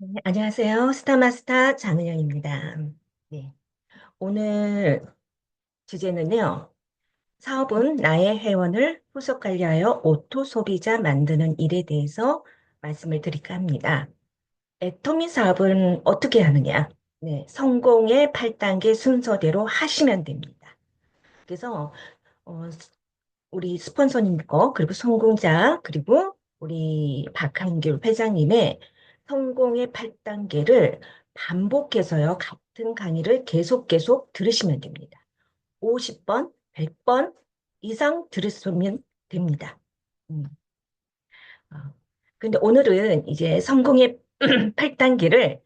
네, 안녕하세요. 스타마스터 장은영입니다. 네, 오늘 주제는요. 사업은 나의 회원을 후속 관리하여 오토 소비자 만드는 일에 대해서 말씀을 드릴까 합니다. 애터미 사업은 어떻게 하느냐? 네, 성공의 8단계 순서대로 하시면 됩니다. 그래서 우리 스폰서님 거, 그리고 성공자, 그리고 우리 박한길 회장님의 성공의 8단계를 반복해서요, 같은 강의를 계속 들으시면 됩니다. 50번, 100번 이상 들으시면 됩니다. 음, 어. 근데 오늘은 이제 성공의 8단계를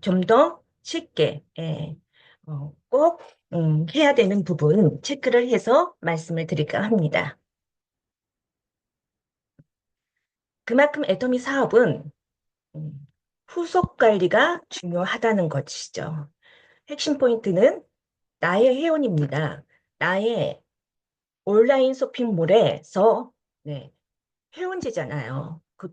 좀 더 쉽게, 꼭 해야 되는 부분 체크를 해서 말씀을 드릴까 합니다. 그만큼 애터미 사업은 음, 후속 관리가 중요하다는 것이죠. 핵심 포인트는 나의 회원입니다. 나의 온라인 쇼핑몰에서 네, 회원제잖아요. 그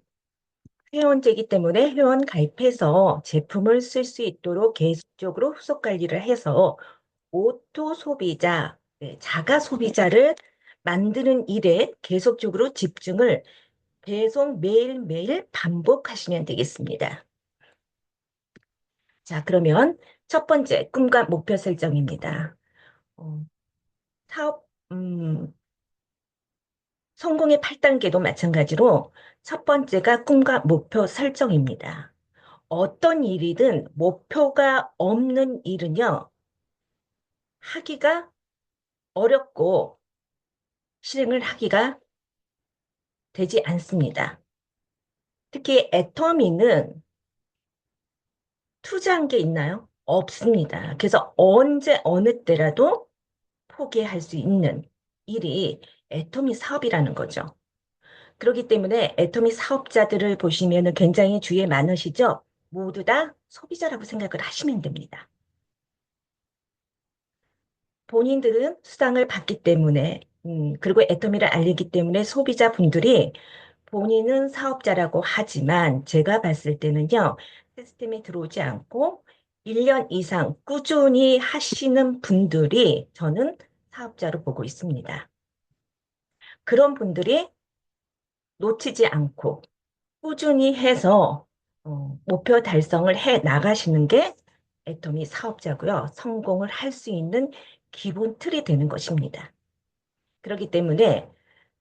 회원제이기 때문에 회원 가입해서 제품을 쓸 수 있도록 계속적으로 후속 관리를 해서 오토 소비자, 네, 자가 소비자를 만드는 일에 계속적으로 집중을 계속 매일매일 반복하시면 되겠습니다. 자, 그러면 첫 번째, 꿈과 목표 설정입니다. 어, 사업, 성공의 8단계도 마찬가지로 첫 번째가 꿈과 목표 설정입니다. 어떤 일이든 목표가 없는 일은요, 하기가 어렵고 실행을 하기가 되지 않습니다. 특히 애터미는 투자한 게 있나요? 없습니다. 그래서 언제 어느 때라도 포기할 수 있는 일이 애터미 사업이라는 거죠. 그렇기 때문에 애터미 사업자들을 보시면 굉장히 주위에 많으시죠? 모두 다 소비자라고 생각을 하시면 됩니다. 본인들은 수당을 받기 때문에, 그리고 애터미를 알리기 때문에 소비자분들이 본인은 사업자라고 하지만 제가 봤을 때는요, 시스템에 들어오지 않고 1년 이상 꾸준히 하시는 분들이 저는 사업자로 보고 있습니다. 그런 분들이 놓치지 않고 꾸준히 해서 목표 달성을 해 나가시는 게 애터미 사업자고요. 성공을 할 수 있는 기본 틀이 되는 것입니다. 그렇기 때문에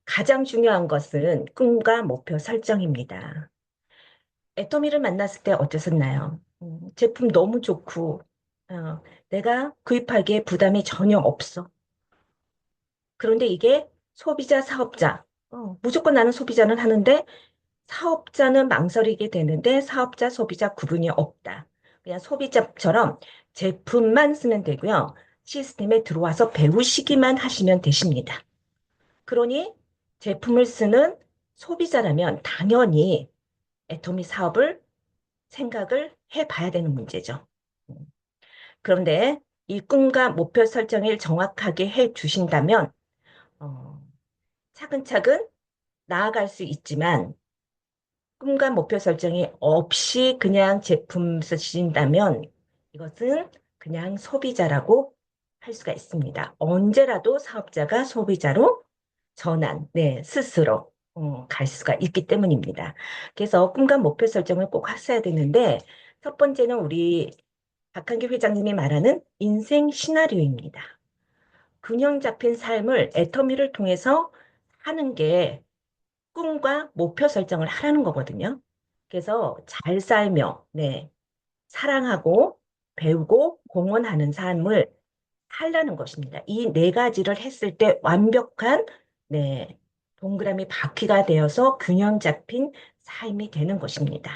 가장 중요한 것은 꿈과 목표 설정입니다. 애터미를 만났을 때 어떠셨나요? 제품 너무 좋고, 내가 구입하기에 부담이 전혀 없어. 그런데 이게 소비자, 사업자, 무조건 나는 소비자는 하는데 사업자는 망설이게 되는데 사업자, 소비자 구분이 없다. 그냥 소비자처럼 제품만 쓰면 되고요. 시스템에 들어와서 배우시기만 하시면 되십니다. 그러니 제품을 쓰는 소비자라면 당연히 애토미 사업을 생각을 해봐야 되는 문제죠. 그런데 이 꿈과 목표 설정을 정확하게 해 주신다면 어, 차근차근 나아갈 수 있지만 꿈과 목표 설정이 없이 그냥 제품 쓰신다면 이것은 그냥 소비자라고 할 수가 있습니다. 언제라도 사업자가 소비자로 전환, 네, 스스로 갈 수가 있기 때문입니다. 그래서 꿈과 목표 설정을 꼭 하셔야 되는데 첫 번째는 우리 박한규 회장님이 말하는 인생 시나리오입니다. 균형 잡힌 삶을 애터미를 통해서 하는 게 꿈과 목표 설정을 하라는 거거든요. 그래서 잘 살며, 네, 사랑하고 배우고 공헌하는 삶을 살라는 것입니다. 이 네 가지를 했을 때 완벽한, 네, 동그라미 바퀴가 되어서 균형 잡힌 삶이 되는 것입니다.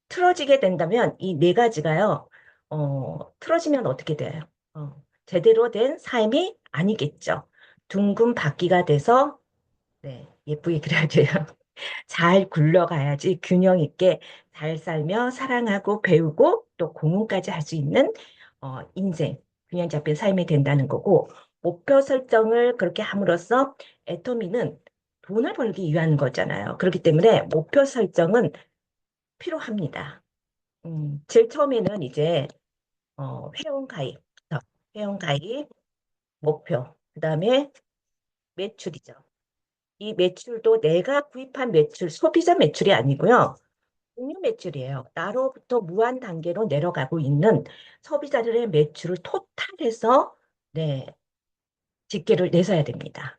틀어지게 된다면 이 네 가지가요, 틀어지면 어떻게 돼요? 제대로 된 삶이 아니겠죠. 둥근 바퀴가 돼서, 네, 예쁘게 그려야 돼요. 잘 굴러가야지 균형 있게 잘 살며 사랑하고 배우고 또 공헌까지 할 수 있는 인생, 균형 잡힌 삶이 된다는 거고 목표 설정을 그렇게 함으로써 애터미는 돈을 벌기 위한 거잖아요. 그렇기 때문에 목표 설정은 필요합니다. 제일 처음에는 이제 회원 가입부터, 회원 가입 목표, 그다음에 매출이죠. 이 매출도 내가 구입한 매출, 소비자 매출이 아니고요. 공유 매출이에요. 나로부터 무한 단계로 내려가고 있는 소비자들의 매출을 토탈해서 네, 집계를 내서야 됩니다.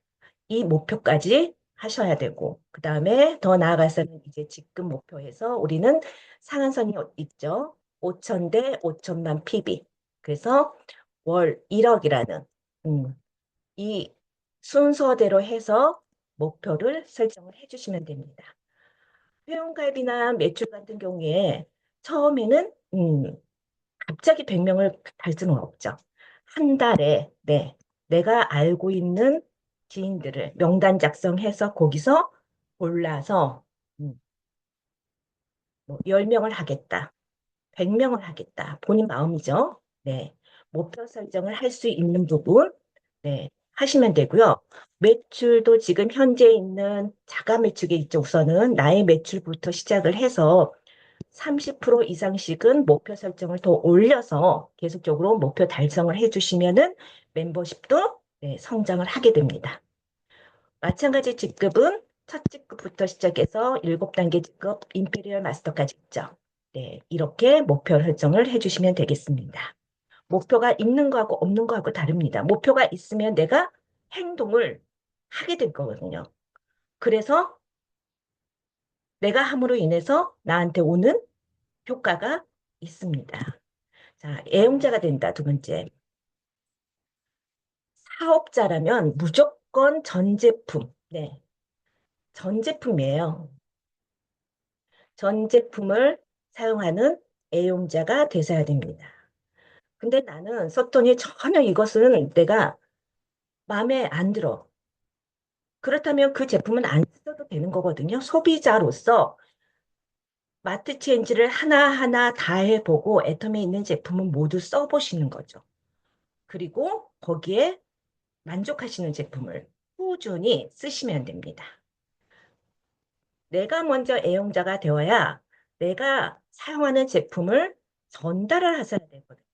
이 목표까지 하셔야 되고, 그 다음에 더 나아가서는 이제 지금 목표에서 우리는 상한선이 있죠. 5천 대 5천만 PB. 그래서 월 1억이라는 이 순서대로 해서 목표를 설정을 해주시면 됩니다. 회원가입이나 매출 같은 경우에 처음에는 갑자기 100명을 달 수는 없죠. 한 달에 내가 알고 있는 지인들을 명단 작성해서 거기서 골라서 음, 뭐 10명을 하겠다. 100명을 하겠다. 본인 마음이죠. 네. 목표 설정을 할 수 있는 부분, 하시면 되고요. 매출도 지금 현재 있는 자가 매출이 있죠. 우선은 나의 매출부터 시작을 해서 30% 이상씩은 목표 설정을 더 올려서 계속적으로 목표 달성을 해주시면은 멤버십도 성장을 하게 됩니다. 마찬가지 직급은 첫 직급부터 시작해서 7단계 직급 임페리얼 마스터까지 있죠. 네, 이렇게 목표 설정을 해주시면 되겠습니다. 목표가 있는 거하고 없는 거하고 다릅니다. 목표가 있으면 내가 행동을 하게 될 거거든요. 그래서 내가 함으로 인해서 나한테 오는 효과가 있습니다. 자, 애용자가 된다. 두 번째. 사업자라면 무조건 전 제품. 네, 전 제품이에요. 전 제품을 사용하는 애용자가 되셔야 됩니다. 근데 나는 썼더니 전혀 이것은 내가 마음에 안 들어. 그렇다면 그 제품은 안 써도 되는 거거든요. 소비자로서 마트 체인지를 하나하나 다 해보고 애텀에 있는 제품은 모두 써보시는 거죠. 그리고 거기에 만족하시는 제품을 꾸준히 쓰시면 됩니다. 내가 먼저 애용자가 되어야 내가 사용하는 제품을 전달을 하셔야 되거든요.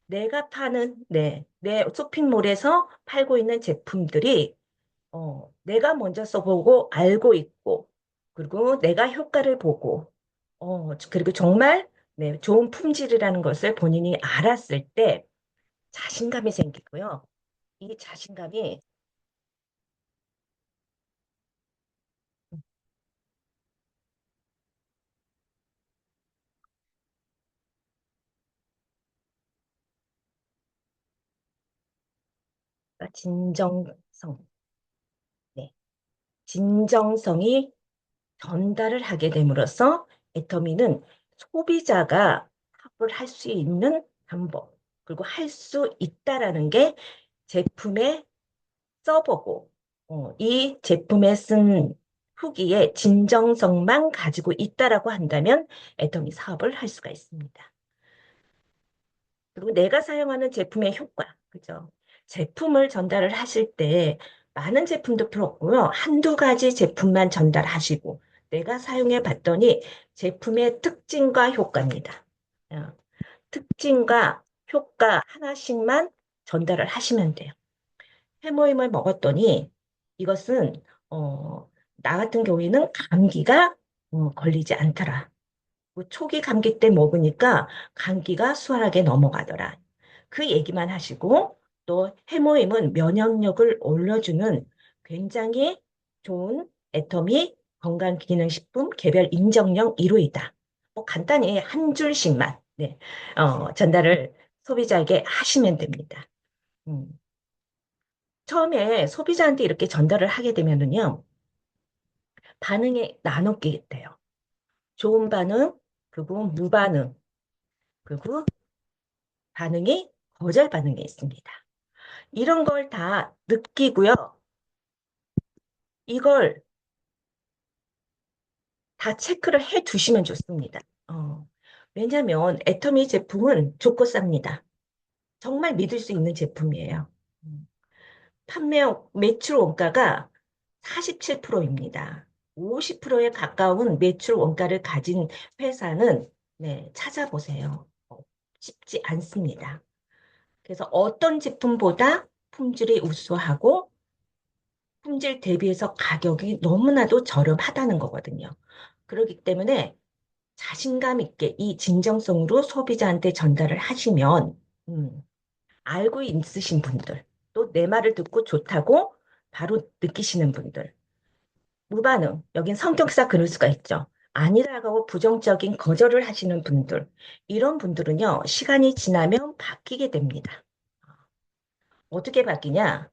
내가 파는, 내 쇼핑몰에서 팔고 있는 제품들이, 내가 먼저 써보고 알고 있고, 그리고 내가 효과를 보고, 그리고 정말, 좋은 품질이라는 것을 본인이 알았을 때 자신감이 생기고요. 이 자신감이 진정성, 네, 진정성이 전달을 하게 됨으로써 애터미는 소비자가 합을 할 수 있는 방법, 그리고 할 수 있다라는 게 제품에 써보고, 이 제품에 쓴 후기에 진정성만 가지고 있다라고 한다면 애터미 사업을 할 수가 있습니다. 그리고 내가 사용하는 제품의 효과, 그죠? 제품을 전달을 하실 때 많은 제품도 필요 없고요. 한두 가지 제품만 전달하시고 내가 사용해 봤더니 제품의 특징과 효과입니다. 어, 특징과 효과 하나씩만 전달을 하시면 돼요. 해모임을 먹었더니 이것은 나 같은 경우에는 감기가 걸리지 않더라. 그 초기 감기 때 먹으니까 감기가 수월하게 넘어가더라. 그 얘기만 하시고 또 해모임은 면역력을 올려주는 굉장히 좋은 애터미 건강기능식품 개별 인정령 1호이다. 뭐 간단히 한 줄씩만 전달을 소비자에게 하시면 됩니다. 음. 처음에 소비자한테 이렇게 전달을 하게 되면은요, 반응이 나눠게 돼요. 좋은 반응, 그리고 무반응, 그리고 반응이 거절 반응이 있습니다. 이런 걸 다 느끼고요. 이걸 다 체크를 해 두시면 좋습니다. 어, 왜냐하면 애터미 제품은 좋고 쌉니다. 정말 믿을 수 있는 제품이에요. 판매 매출 원가가 47%입니다. 50%에 가까운 매출 원가를 가진 회사는 네, 찾아보세요. 쉽지 않습니다. 그래서 어떤 제품보다 품질이 우수하고 품질 대비해서 가격이 너무나도 저렴하다는 거거든요. 그렇기 때문에 자신감 있게 이 진정성으로 소비자한테 전달을 하시면 음, 알고 있으신 분들, 또 내 말을 듣고 좋다고 바로 느끼시는 분들, 무반응, 여긴 성격상 그럴 수가 있죠. 아니라고 부정적인 거절을 하시는 분들, 이런 분들은요, 시간이 지나면 바뀌게 됩니다. 어떻게 바뀌냐?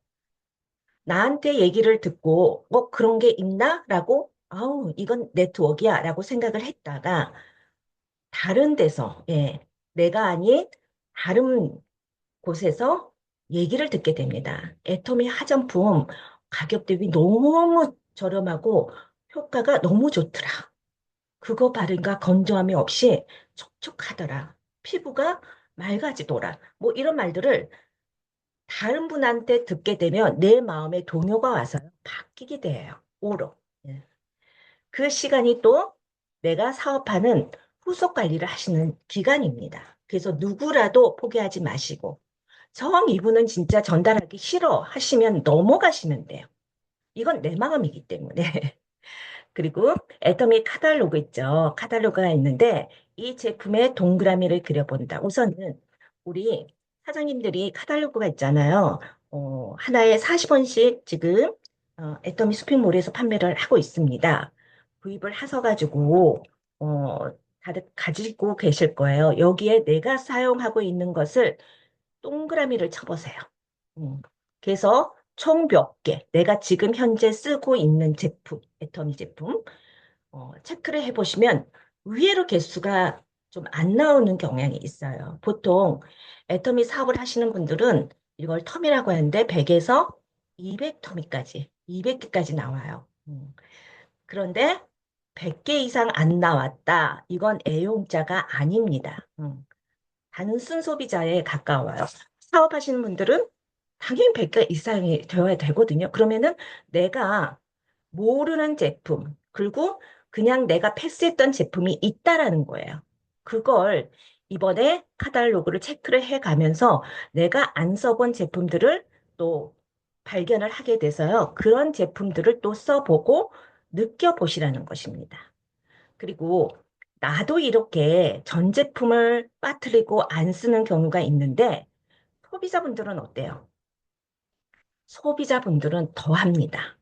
나한테 얘기를 듣고, 그런 게 있나? 라고, 아우, 이건 네트워크야. 라고 생각을 했다가, 다른 데서, 예, 내가 아닌 다른 곳에서 얘기를 듣게 됩니다. 애터미 화장품 가격 대비 너무 저렴하고 효과가 너무 좋더라. 그거 바른가 건조함이 없이 촉촉하더라. 피부가 맑아지더라. 뭐 이런 말들을 다른 분한테 듣게 되면 내 마음에 동요가 와서 바뀌게 돼요. 오로. 예. 그 시간이 또 내가 사업하는 후속 관리를 하시는 기간입니다. 그래서 누구라도 포기하지 마시고 정 이분은 진짜 전달하기 싫어 하시면 넘어가시면 돼요. 이건 내 마음이기 때문에. 그리고 애터미 카탈로그 있죠. 카탈로그가 있는데 이 제품의 동그라미를 그려본다. 우선은 우리 사장님들이 카탈로그가 있잖아요. 하나에 40원씩 지금 애터미 쇼핑몰에서 판매를 하고 있습니다. 구입을 하셔가지고 어, 다들 가지고 계실 거예요. 여기에 내가 사용하고 있는 것을 동그라미를 쳐보세요. 음. 그래서 총 몇 개, 내가 지금 현재 쓰고 있는 제품, 애터미 제품, 체크를 해보시면 의외로 개수가 좀 안 나오는 경향이 있어요. 보통 애터미 사업을 하시는 분들은 이걸 텀이라고 하는데 100에서 200터미까지, 200개까지 나와요. 그런데 100개 이상 안 나왔다. 이건 애용자가 아닙니다. 단순 소비자에 가까워요. 사업하시는 분들은 당연히 100개 이상이 되어야 되거든요. 그러면은 내가 모르는 제품, 그리고 그냥 내가 패스했던 제품이 있다라는 거예요. 그걸 이번에 카탈로그를 체크를 해 가면서 내가 안 써본 제품들을 또 발견을 하게 돼서요. 그런 제품들을 또 써보고 느껴보시라는 것입니다. 그리고 나도 이렇게 전 제품을 빠뜨리고 안 쓰는 경우가 있는데 소비자분들은 어때요? 소비자분들은 더 합니다.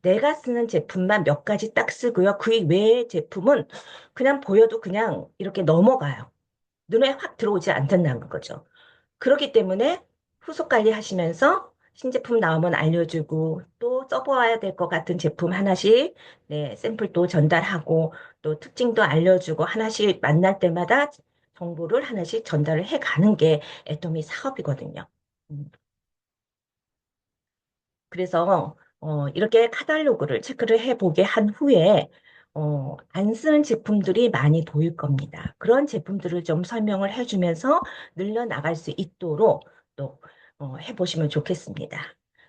내가 쓰는 제품만 몇 가지 딱 쓰고요. 그 외의 제품은 그냥 보여도 그냥 이렇게 넘어가요. 눈에 확 들어오지 않는다는 거죠. 그렇기 때문에 후속 관리하시면서 신제품 나오면 알려주고 또 써봐야 될 것 같은 제품 하나씩 네, 샘플도 전달하고 또 특징도 알려주고 하나씩 만날 때마다 정보를 하나씩 전달을 해가는 게 애터미 사업이거든요. 음. 그래서 이렇게 카탈로그를 체크를 해보게 한 후에 안 쓰는 제품들이 많이 보일 겁니다. 그런 제품들을 좀 설명을 해주면서 늘려나갈 수 있도록 또 해보시면 좋겠습니다.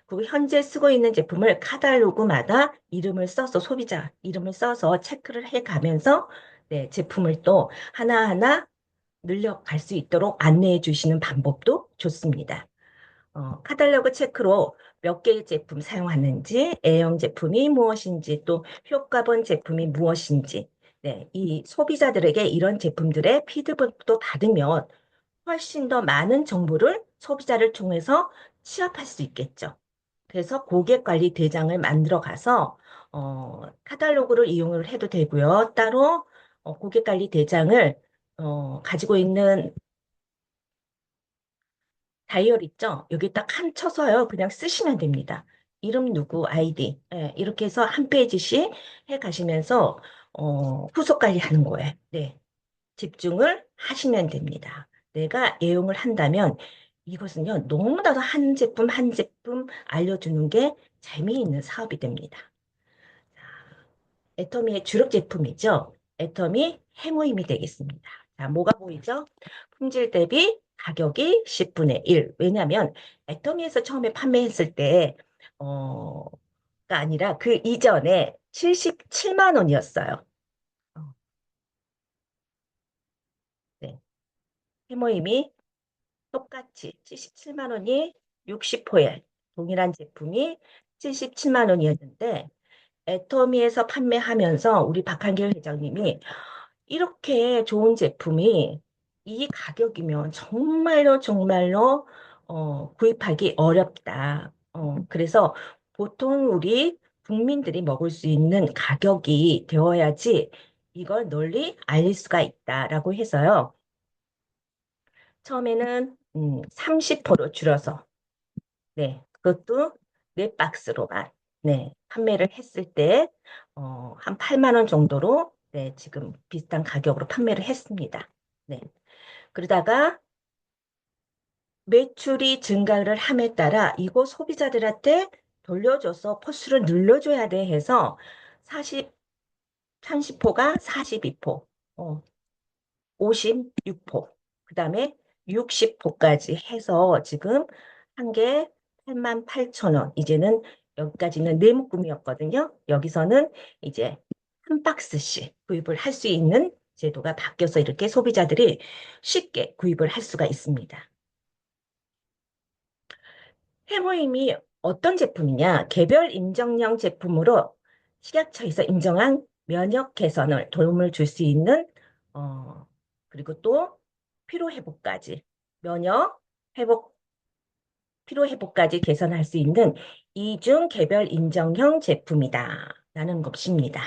그리고 현재 쓰고 있는 제품을 카탈로그마다 이름을 써서 소비자 이름을 써서 체크를 해가면서 네, 제품을 또 하나하나 늘려갈 수 있도록 안내해 주시는 방법도 좋습니다. 카탈로그 체크로 몇 개의 제품 사용하는지, A형 제품이 무엇인지, 또 효과본 제품이 무엇인지, 네, 이 소비자들에게 이런 제품들의 피드백도 받으면 훨씬 더 많은 정보를 소비자를 통해서 취합할 수 있겠죠. 그래서 고객관리 대장을 만들어 가서 카탈로그를 이용을 해도 되고요. 따로 고객관리 대장을 가지고 있는 다이어리 있죠? 여기 딱 한 쳐서요. 그냥 쓰시면 됩니다. 이름 누구, 아이디. 예, 이렇게 해서 한 페이지씩 해 가시면서, 후속 관리하는 거예요. 네. 집중을 하시면 됩니다. 내가 애용을 한다면 이것은요, 너무나도 한 제품 한 제품 알려주는 게 재미있는 사업이 됩니다. 애터미의 주력 제품이죠. 애터미 해모임이 되겠습니다. 자, 뭐가 보이죠? 품질 대비 가격이 10분의 1. 왜냐하면 애터미에서 처음에 판매했을 때, 가 아니라 그 이전에 77만 원이었어요. 어, 네. 해모임이 똑같이 77만 원이 60호에 동일한 제품이 77만 원이었는데 애터미에서 판매하면서 우리 박한길 회장님이 이렇게 좋은 제품이 이 가격이면 정말로 정말로 구입하기 어렵다. 그래서 보통 우리 국민들이 먹을 수 있는 가격이 되어야지 이걸 널리 알릴 수가 있다라고 해서요. 처음에는 30%로 줄여서 네, 그것도 네 박스로만 네, 판매를 했을 때 한 8만 원 정도로 네, 지금 비슷한 가격으로 판매를 했습니다. 네. 그러다가 매출이 증가를 함에 따라 이거 소비자들한테 돌려줘서 포스를 늘려줘야 돼 해서 40, 30호가 42포, 56포, 그 다음에 60포까지 해서 지금 한 개 8만 8천 원. 이제는 여기까지는 네묶음이었거든요. 여기서는 이제 한 박스씩 구입을 할 수 있는 제도가 바뀌어서 이렇게 소비자들이 쉽게 구입을 할 수가 있습니다. 해모임이 어떤 제품이냐? 개별 인정형 제품으로 식약처에서 인정한 면역 개선을 도움을 줄 수 있는 어, 그리고 또 피로 회복까지 면역 회복 피로 회복까지 개선할 수 있는 이중 개별 인정형 제품이다. 라는 것입니다.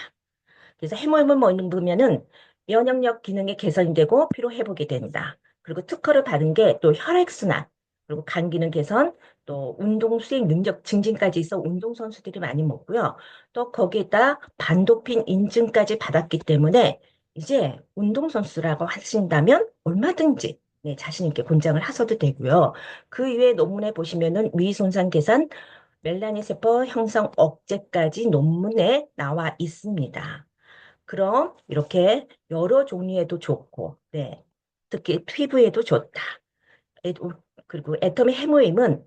그래서 해모임을 먹으면은 면역력 기능이 개선이 되고 피로 회복이 된다. 그리고 특허를 받은 게 또 혈액순환, 그리고 간 기능 개선, 또 운동 수행 능력 증진까지 있어 운동선수들이 많이 먹고요. 또 거기에다 반도핀 인증까지 받았기 때문에 이제 운동선수라고 하신다면 얼마든지 네, 자신 있게 권장을 하셔도 되고요. 그 이외에 논문에 보시면은 위손상 개선, 멜라닌 세포 형성 억제까지 논문에 나와 있습니다. 그럼 이렇게 여러 종류에도 좋고, 네. 특히 피부에도 좋다. 애- 그리고 애터미 해모임은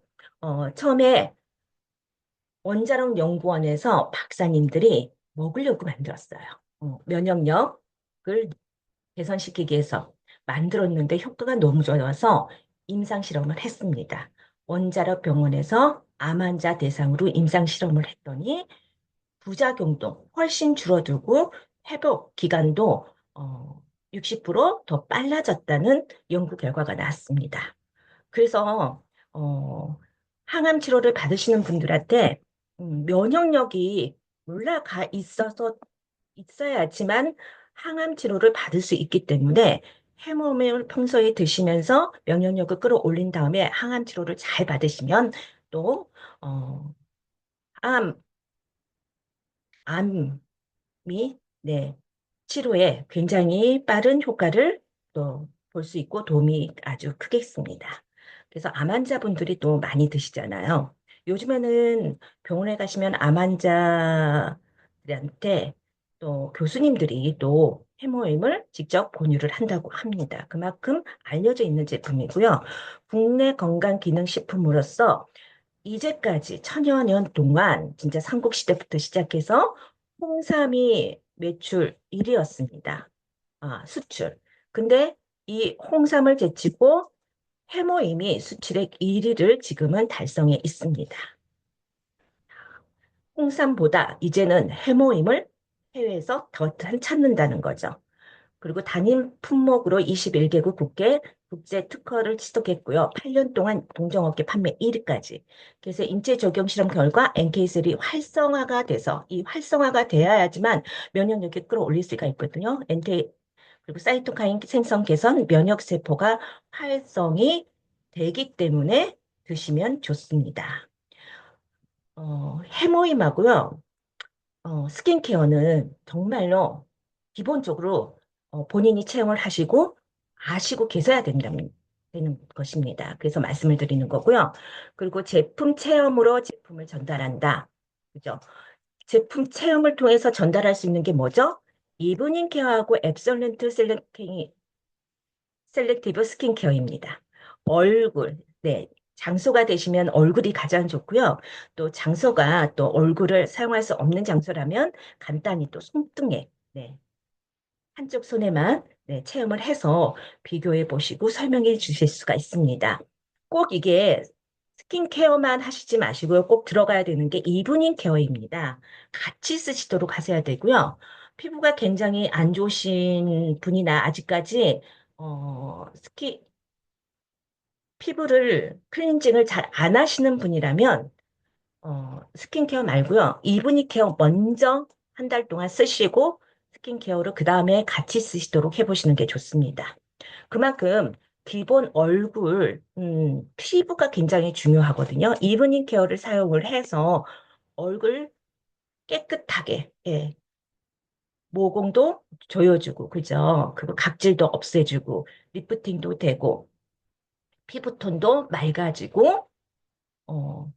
처음에 원자력 연구원에서 박사님들이 먹으려고 만들었어요. 면역력을 개선시키기 위해서 만들었는데 효과가 너무 좋아서 임상 실험을 했습니다. 원자력 병원에서 암 환자 대상으로 임상 실험을 했더니 부작용도 훨씬 줄어들고 회복 기간도 60%더 빨라졌다는 연구 결과가 나왔습니다. 그래서 항암 치료를 받으시는 분들한테 면역력이 올라가 있어서 있어야지만 항암 치료를 받을 수 있기 때문에 해모을 평소에 드시면서 면역력을 끌어올린 다음에 항암 치료를 잘 받으시면 또 어, 암, 암 네, 치료에 굉장히 빠른 효과를 또 볼 수 있고 도움이 아주 크겠습니다. 그래서 암 환자분들이 또 많이 드시잖아요. 요즘에는 병원에 가시면 암 환자들한테 또 교수님들이 또 해모임을 직접 권유를 한다고 합니다. 그만큼 알려져 있는 제품이고요. 국내 건강기능식품으로서 이제까지 천여 년 동안 진짜 삼국시대부터 시작해서 홍삼이 매출 1위였습니다. 수출. 근데 이 홍삼을 제치고 해모임이 수출액 1위를 지금은 달성해 있습니다. 홍삼보다 이제는 해모임을 해외에서 더 찾는다는 거죠. 그리고 단임 품목으로 21개국 국제 특허를 취득했고요. 8년 동안 동종업계 판매 1위까지. 그래서 인체 적용 실험 결과 NK3 활성화가 돼서 이 활성화가 돼야지만 면역력을 끌어올릴 수가 있거든요. 그리고 사이토카인 생성 개선 면역 세포가 활성이 되기 때문에 드시면 좋습니다. 해모임하고요. 스킨케어는 정말로 기본적으로 본인이 체험을 하시고 아시고 계셔야 되는 것입니다. 그래서 말씀을 드리는 거고요. 그리고 제품 체험으로 제품을 전달한다. 그죠? 제품 체험을 통해서 전달할 수 있는 게 뭐죠? 이브닝 케어하고 앱솔렌트 셀렉티브 스킨케어입니다. 얼굴, 네. 장소가 되시면 얼굴이 가장 좋고요. 또 장소가 또 얼굴을 사용할 수 없는 장소라면 간단히 또 손등에, 네, 한쪽 손에만 네, 체험을 해서 비교해 보시고 설명해 주실 수가 있습니다. 꼭 이게 스킨케어만 하시지 마시고요. 꼭 들어가야 되는 게 이브닝 케어입니다. 같이 쓰시도록 하셔야 되고요. 피부가 굉장히 안 좋으신 분이나 아직까지 피부를 클렌징을 잘 안 하시는 분이라면 스킨케어 말고요. 이브닝 케어 먼저 한 달 동안 쓰시고 스킨케어를 그 다음에 같이 쓰시도록 해보시는 게 좋습니다. 그만큼 기본 얼굴, 피부가 굉장히 중요하거든요. 이브닝 케어를 사용을 해서 얼굴 깨끗하게, 예, 모공도 조여주고, 그죠? 그리고 각질도 없애주고, 리프팅도 되고, 피부톤도 맑아지고, 어,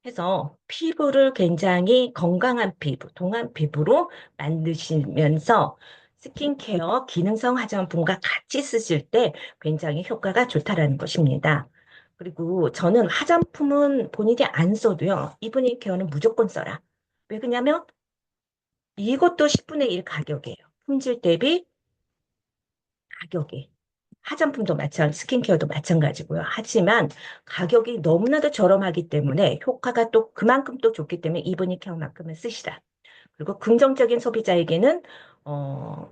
해서 피부를 굉장히 건강한 피부, 동안 피부로 만드시면서 스킨케어 기능성 화장품과 같이 쓰실 때 굉장히 효과가 좋다라는 것입니다. 그리고 저는 화장품은 본인이 안 써도요. 이브닝 케어는 무조건 써라. 왜 그러냐면 이것도 10분의 1 가격이에요. 품질 대비 가격이. 화장품도 스킨케어도 마찬가지고요. 하지만 가격이 너무나도 저렴하기 때문에 효과가 또 그만큼 또 좋기 때문에 이브닝 케어만큼은 쓰시라. 그리고 긍정적인 소비자에게는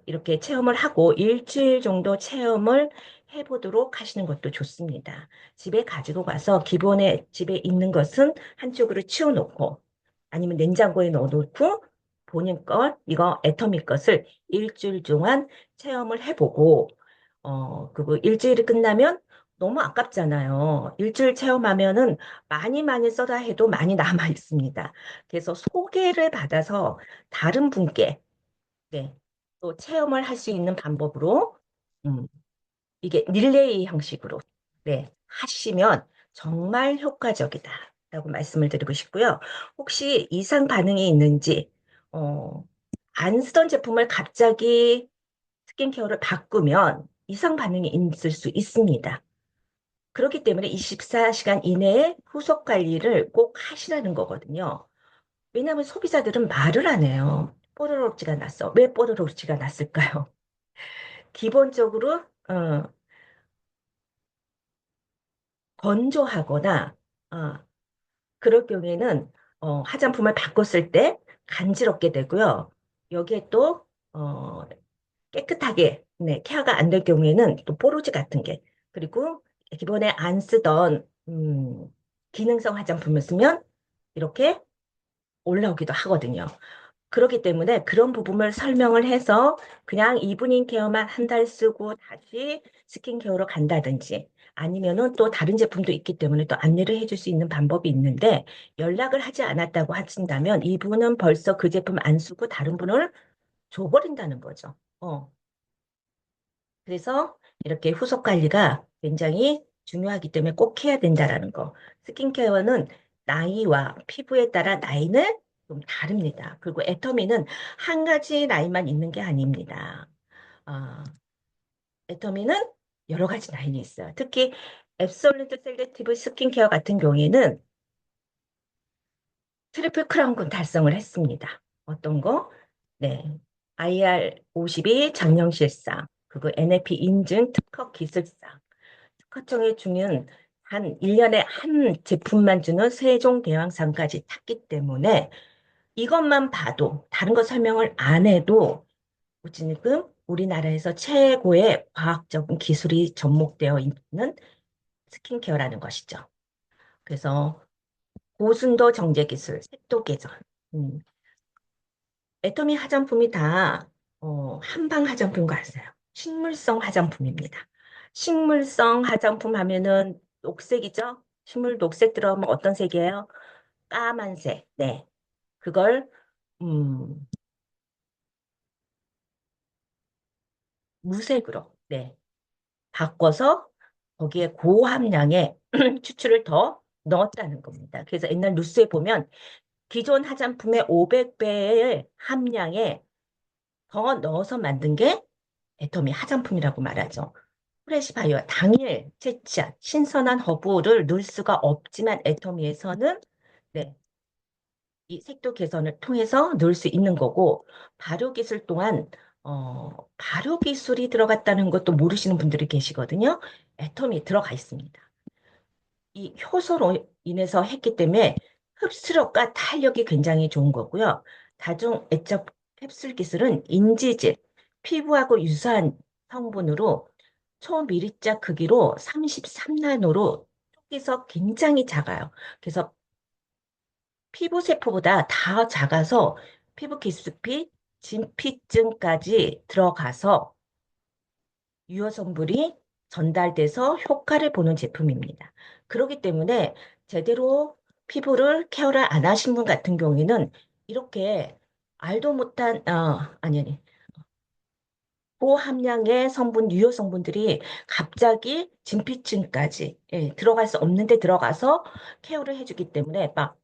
이렇게 체험을 하고 일주일 정도 체험을 해보도록 하시는 것도 좋습니다. 집에 가지고 가서 기본에 집에 있는 것은 한쪽으로 치워놓고 아니면 냉장고에 넣어놓고 본인 걸 이거 애터미 것을 일주일 동안 체험을 해보고 그리고 일주일이 끝나면 너무 아깝잖아요. 일주일 체험하면은 많이 많이 써다 해도 많이 남아 있습니다. 그래서 소개를 받아서 다른 분께 네, 또 체험을 할 수 있는 방법으로 음, 이게 릴레이 형식으로 네, 하시면 정말 효과적이다라고 말씀을 드리고 싶고요. 혹시 이상 반응이 있는지 어, 안 쓰던 제품을 갑자기 스킨케어를 바꾸면 이상 반응이 있을 수 있습니다. 그렇기 때문에 24시간 이내에 후속 관리를 꼭 하시라는 거거든요. 왜냐하면 소비자들은 말을 안 해요. 뽀로로치가 났어. 왜 뽀로로치가 났을까요? 기본적으로 건조하거나 어, 그럴 경우에는 화장품을 바꿨을 때 간지럽게 되고요. 여기에 또 깨끗하게 네, 케어가 안 될 경우에는 또 뽀로지 같은 게 그리고 기본에 안 쓰던 기능성 화장품을 쓰면 이렇게 올라오기도 하거든요. 그렇기 때문에 그런 부분을 설명을 해서 그냥 이브닝 케어만 한 달 쓰고 다시 스킨케어로 간다든지 아니면은 또 다른 제품도 있기 때문에 또 안내를 해줄 수 있는 방법이 있는데 연락을 하지 않았다고 하신다면 이분은 벌써 그 제품 안 쓰고 다른 분을 줘버린다는 거죠. 그래서 이렇게 후속 관리가 굉장히 중요하기 때문에 꼭 해야 된다라는 거. 스킨케어는 나이와 피부에 따라 나이는 좀 다릅니다. 그리고 애터미는 한 가지 나이만 있는 게 아닙니다. 아, 애터미는 여러 가지 라인이 있어요. 특히 앱솔루트 셀렉티브 스킨케어 같은 경우에는 트리플 크라운군 달성을 했습니다. 어떤 거? 네. IR52 장려실상, 그리고 NFP 인증 특허 기술상, 특허청에 주는 한 1년에 한 제품만 주는 세종 대왕상까지 탔기 때문에 이것만 봐도 다른 거 설명을 안 해도 지금 우리나라에서 최고의 과학적인 기술이 접목되어 있는 스킨케어라는 것이죠. 그래서 고순도 정제 기술, 색도 개선, 음, 애터미 화장품이 다 한방 화장품 같아요. 식물성 화장품입니다. 식물성 화장품 하면은 녹색이죠? 식물 녹색 들어가면 어떤 색이에요? 까만색. 네. 그걸 음, 무색으로 네. 바꿔서 거기에 고함량의 추출을 더 넣었다는 겁니다. 그래서 옛날 뉴스에 보면 기존 화장품의 500배의 함량에 더 넣어서 만든 게 애터미 화장품이라고 말하죠. 프레시 바이오 당일 채취한 신선한 허브를 넣을 수가 없지만 애터미에서는 네, 이 색도 개선을 통해서 넣을 수 있는 거고 발효 기술 또한 발효 기술이 들어갔다는 것도 모르시는 분들이 계시거든요. 애터미 들어가 있습니다. 이 효소로 인해서 했기 때문에 흡수력과 탄력이 굉장히 좋은 거고요. 다중 애적 캡슐 기술은 인지질, 피부하고 유사한 성분으로 초미립자 크기로 33나노로 쪼개서 굉장히 작아요. 그래서 피부 세포보다 다 작아서 피부 기습피, 진피증까지 들어가서 유효 성분이 전달돼서 효과를 보는 제품입니다. 그렇기 때문에 제대로 피부를 케어를 안 하신 분 같은 경우에는 이렇게 알도 못한, 아니, 고함량의 성분, 유효 성분들이 갑자기 진피층까지 들어갈 수 없는데 들어가서 케어를 해주기 때문에 막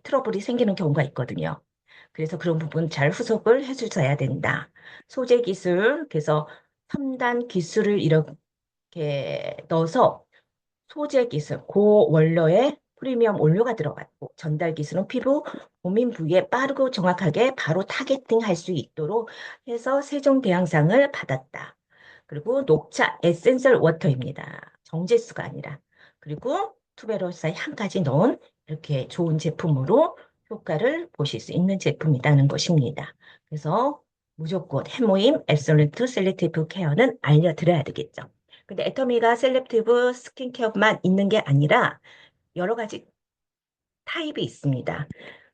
트러블이 생기는 경우가 있거든요. 그래서 그런 부분 잘 후속을 해주셔야 된다. 소재 기술, 그래서 첨단 기술을 이렇게 넣어서 소재 기술, 고원료의 프리미엄 원료가 들어갔고 전달 기술은 피부 고민 부위에 빠르고 정확하게 바로 타겟팅 할 수 있도록 해서 세종 대왕상을 받았다. 그리고 녹차 에센셜 워터입니다. 정제수가 아니라. 그리고 투베로사의 향까지 넣은 이렇게 좋은 제품으로 효과를 보실 수 있는 제품이라는 것입니다. 그래서 무조건 해모임 앱솔루트 셀렉티브 케어는 알려드려야 되겠죠. 근데 애터미가 셀렉티브 스킨케어만 있는 게 아니라 여러 가지 타입이 있습니다.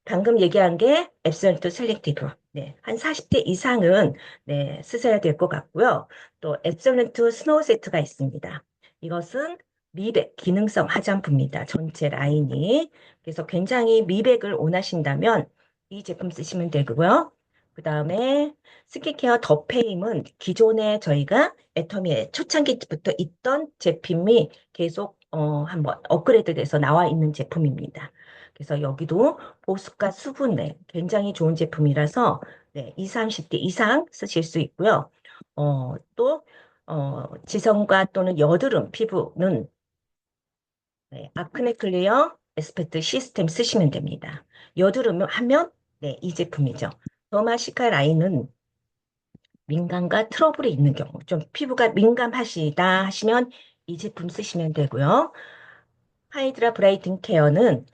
방금 얘기한 게 앱솔루트 셀렉티브. 네, 한 40대 이상은 네, 쓰셔야 될 것 같고요. 또 앱솔루트 스노우 세트가 있습니다. 이것은 미백, 기능성 화장품입니다. 전체 라인이. 그래서 굉장히 미백을 원하신다면 이 제품 쓰시면 되고요. 그 다음에 스킨케어 더페임은 기존에 저희가 애터미의 초창기부터 있던 제품이 계속 한번 업그레이드 돼서 나와 있는 제품입니다. 그래서 여기도 보습과 수분에 굉장히 좋은 제품이라서 네, 20, 30대 이상 쓰실 수 있고요. 또 지성과 또는 여드름 피부는 네, 아크네 클리어 에스페트 시스템 쓰시면 됩니다. 여드름 하면 네, 이 제품이죠. 더마시카 라인은 민감과 트러블이 있는 경우, 좀 피부가 민감하시다 하시면 이 제품 쓰시면 되고요. 하이드라 브라이튼 케어는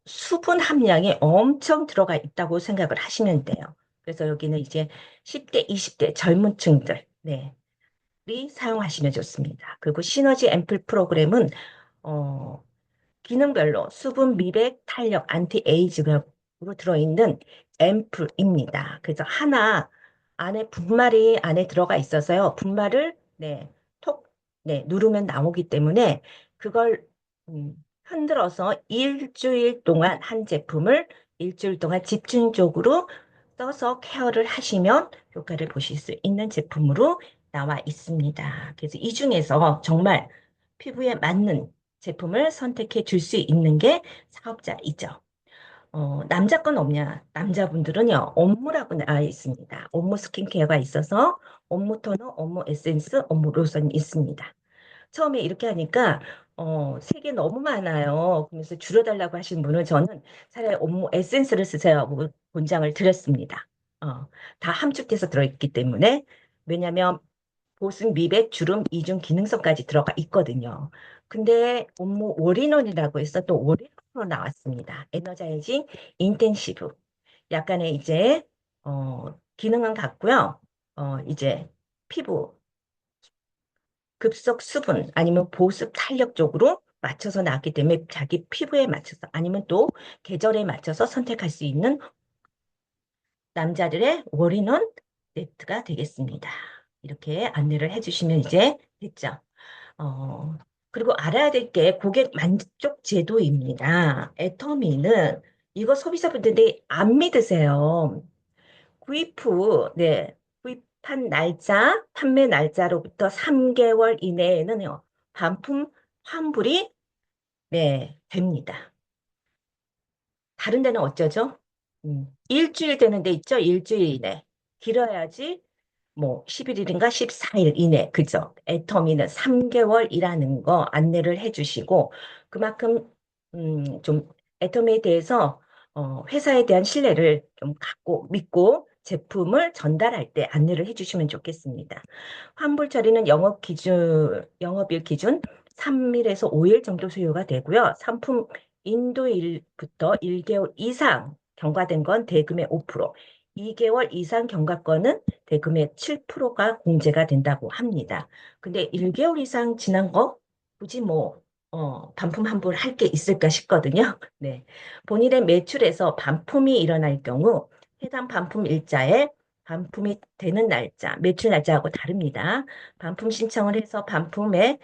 수분 함량이 엄청 들어가 있다고 생각을 하시면 돼요. 그래서 여기는 이제 10대, 20대 젊은 층들, 네, 이 사용하시면 좋습니다. 그리고 시너지 앰플 프로그램은 어, 기능별로 수분 미백, 탄력, 안티에이징으로 들어있는 앰플입니다. 그래서 하나 안에 분말이 안에 들어가 있어서요. 분말을 네, 톡 누르면 나오기 때문에 그걸 흔들어서 일주일 동안 한 제품을 일주일 동안 집중적으로 써서 케어를 하시면 효과를 보실 수 있는 제품으로 나와 있습니다. 그래서 이 중에서 정말 피부에 맞는 제품을 선택해 줄 수 있는 게 사업자이죠. 남자 건 없냐? 남자분들은요, 업무라고 나와 있습니다. 업무 스킨케어가 있어서 업무 토너, 업무 에센스, 업무 로션이 있습니다. 처음에 이렇게 하니까 색이 너무 많아요. 그래서 줄여달라고 하신 분은 저는 차라리 업무 에센스를 쓰세요 하고 권장을 드렸습니다. 어, 다 함축돼서 들어있기 때문에 왜냐하면 보습, 미백, 주름, 이중 기능성까지 들어가 있거든요. 근데 업무 올인원이라고 해서 또 올인원으로 나왔습니다. 에너자이징 인텐시브. 약간의 이제 기능은 같고요. 이제 피부 급속 수분 아니면 보습 탄력 쪽으로 맞춰서 나왔기 때문에 자기 피부에 맞춰서 아니면 또 계절에 맞춰서 선택할 수 있는 남자들의 올인원 세트가 되겠습니다. 이렇게 안내를 해주시면 이제 됐죠. 어, 그리고 알아야 될 게 고객 만족 제도입니다. 애터미는 이거 소비자분들이 안 믿으세요. 구입 후, 네, 구입한 날짜, 판매 날짜로부터 3개월 이내에는요, 반품 환불이, 네, 됩니다. 다른 데는 어쩌죠? 일주일 되는 데 있죠? 일주일 이내. 길어야지 뭐 11일인가 14일 이내, 그죠? 애터미는 3개월이라는 거 안내를 해주시고 그만큼 좀 애터미에 대해서 회사에 대한 신뢰를 좀 갖고 믿고 제품을 전달할 때 안내를 해주시면 좋겠습니다. 환불 처리는 영업일 기준 3일에서 5일 정도 소요가 되고요. 상품 인도일부터 1개월 이상 경과된 건 대금의 5%, 2개월 이상 경과권은 대금의 7%가 공제가 된다고 합니다. 근데 1개월 이상 지난 거 굳이 뭐 반품 환불 할 게 있을까 싶거든요. 네. 본인의 매출에서 반품이 일어날 경우 해당 반품 일자에 반품이 되는 날짜, 매출 날짜하고 다릅니다. 반품 신청을 해서 반품에